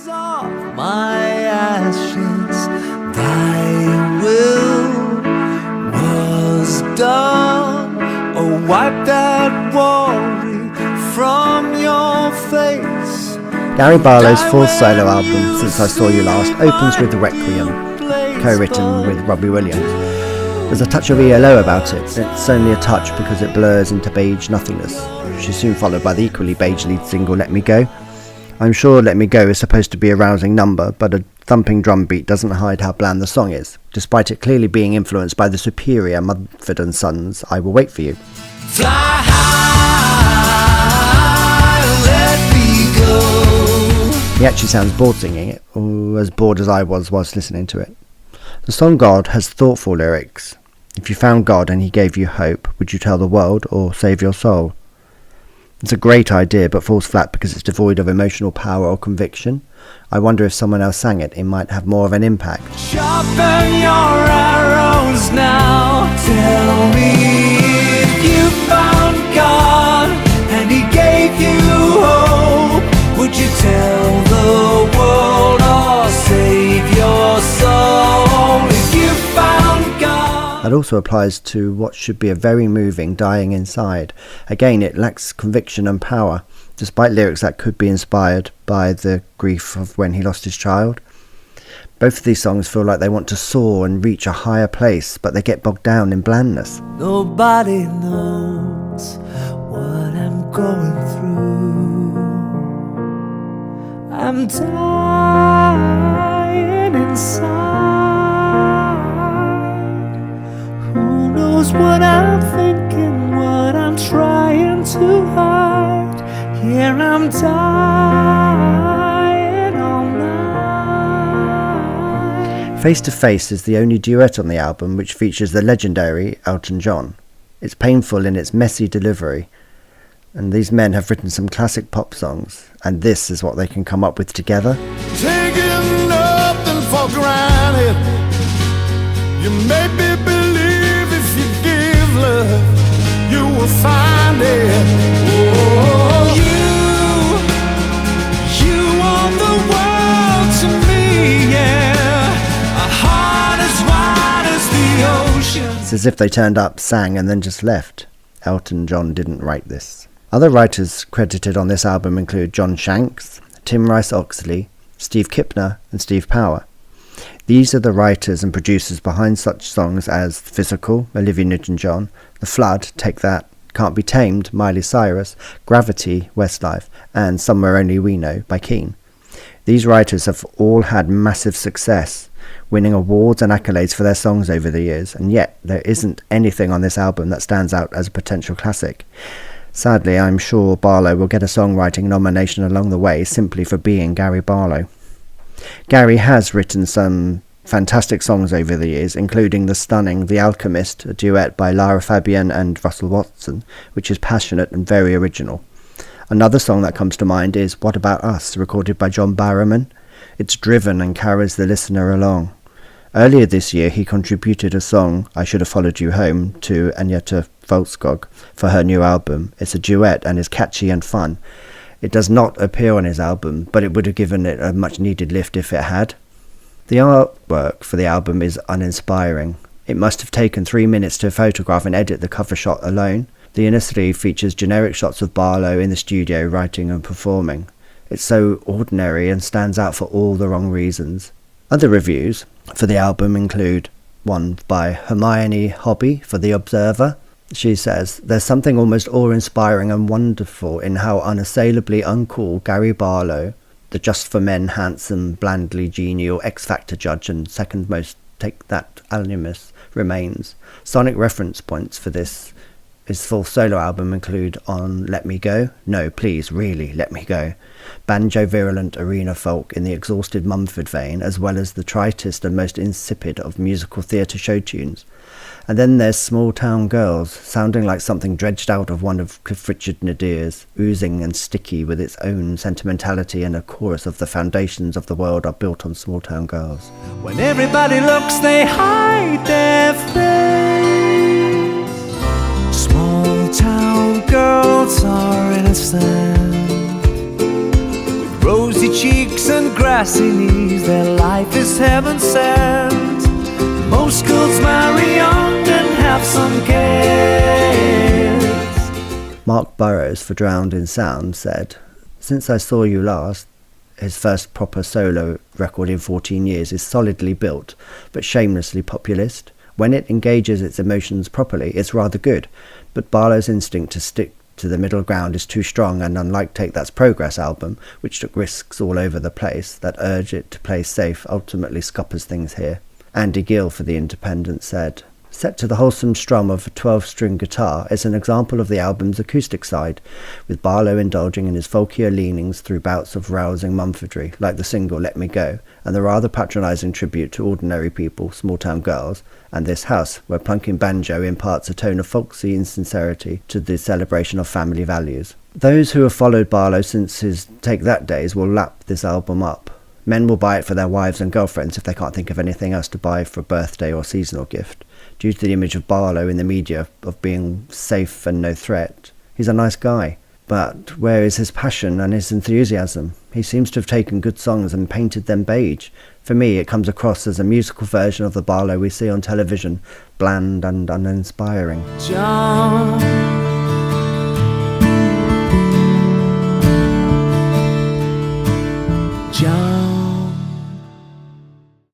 Of my ashes, thy will was done. Oh, wipe that worry from your face. Gary Barlow's fourth solo album, Since I Saw You Last, opens with Requiem, co-written with Robbie Williams. There's a touch of ELO about it. It's only a touch because it blurs into beige nothingness. She's soon followed by the equally beige lead single Let Me Go. I'm sure Let Me Go is supposed to be a rousing number, but a thumping drum beat doesn't hide how bland the song is, despite it clearly being influenced by the superior Mumford & Sons' I Will Wait For You. Fly high, let me go. He actually sounds bored singing it, or as bored as I was whilst listening to it. The song God has thoughtful lyrics. If you found God and he gave you hope, would you tell the world or save your soul? It's a great idea, but falls flat because it's devoid of emotional power or conviction. I wonder if someone else sang it, it might have more of an impact. Sharpen your arrows now. Tell me if you found God and he gave you hope, would you tell the world or save your soul? If you found God. That also applies to what should be a very moving Dying Inside. Again, it lacks conviction and power, despite lyrics that could be inspired by the grief of when he lost his child. Both of these songs feel like they want to soar and reach a higher place, but they get bogged down in blandness. Nobody knows what I'm going through. I'm dying inside. Who knows what I'm thinking, what I'm trying to hide. Here I'm dying all night. Face to Face is the only duet on the album which features the legendary Elton John. It's painful in its messy delivery, and these men have written some classic pop songs, and this is what they can come up with together. Taking nothing for granted. You make me believe if you give love, you will find it. Oh, you are the world to me, yeah. A heart as wide as the ocean. It's as if they turned up, sang, and then just left. Elton John didn't write this. Other writers credited on this album include John Shanks, Tim Rice-Oxley, Steve Kipner, and Steve Power. These are the writers and producers behind such songs as Physical, Olivia Newton-John, The Flood, Take That, Can't Be Tamed, Miley Cyrus, Gravity, Westlife, and Somewhere Only We Know by Keane. These writers have all had massive success, winning awards and accolades for their songs over the years, and yet there isn't anything on this album that stands out as a potential classic. Sadly, I'm sure Barlow will get a songwriting nomination along the way simply for being Gary Barlow. Gary has written some fantastic songs over the years, including the stunning The Alchemist, a duet by Lara Fabian and Russell Watson, which is passionate and very original. Another song that comes to mind is What About Us, recorded by John Barrowman. It's driven and carries the listener along. Earlier this year, he contributed a song, I Should Have Followed You Home, to Agneta Falskog for her new album. It's a duet and is catchy and fun. It does not appear on his album, but it would have given it a much needed lift if it had. The artwork for the album is uninspiring. It must have taken 3 minutes to photograph and edit the cover shot alone. The inner sleeve features generic shots of Barlow in the studio writing and performing. It's so ordinary and stands out for all the wrong reasons. Other reviews for the album include one by Hermione Hobby for The Observer. She says, there's something almost awe-inspiring and wonderful in how unassailably uncool Gary Barlow, the Just for Men handsome, blandly genial X-Factor judge and second most Take That alumnus, remains. Sonic reference points for this his full solo album include on Let Me Go, No Please Really Let Me Go, banjo virulent arena folk in the exhausted Mumford vein, as well as the tritest and most insipid of musical theatre show tunes. And then there's Small Town Girls, sounding like something dredged out of one of Cliff Richard Nadir's, oozing and sticky with its own sentimentality and a chorus of the foundations of the world are built on small town girls. When everybody looks, they hide their face. Small town girls are innocent, with rosy cheeks and grass grassy knees, their life is heaven sent. Most girls marry young and have some kids. Mark Burrows for Drowned in Sound said, "Since I Saw You Last," his first proper solo record in 14 years, is solidly built, but shamelessly populist. When it engages its emotions properly, it's rather good, but Barlow's instinct to stick to the middle ground is too strong, and unlike Take That's Progress album, which took risks all over the place, that urge it to play safe ultimately scuppers things here. Andy Gill for The Independent said, "Set to the wholesome strum of a 12-string guitar, it's an example of the album's acoustic side, with Barlow indulging in his folkier leanings through bouts of rousing mumfordry, like the single Let Me Go, and the rather patronising tribute to ordinary people, small-town girls, and This House, where plunking banjo imparts a tone of folksy insincerity to the celebration of family values. Those who have followed Barlow since his Take That days will lap this album up. Men will buy it for their wives and girlfriends if they can't think of anything else to buy for a birthday or seasonal gift. Due to the image of Barlow in the media of being safe and no threat, he's a nice guy. But where is his passion and his enthusiasm? He seems to have taken good songs and painted them beige. For me, it comes across as a musical version of the Barlow we see on television, bland and uninspiring." John,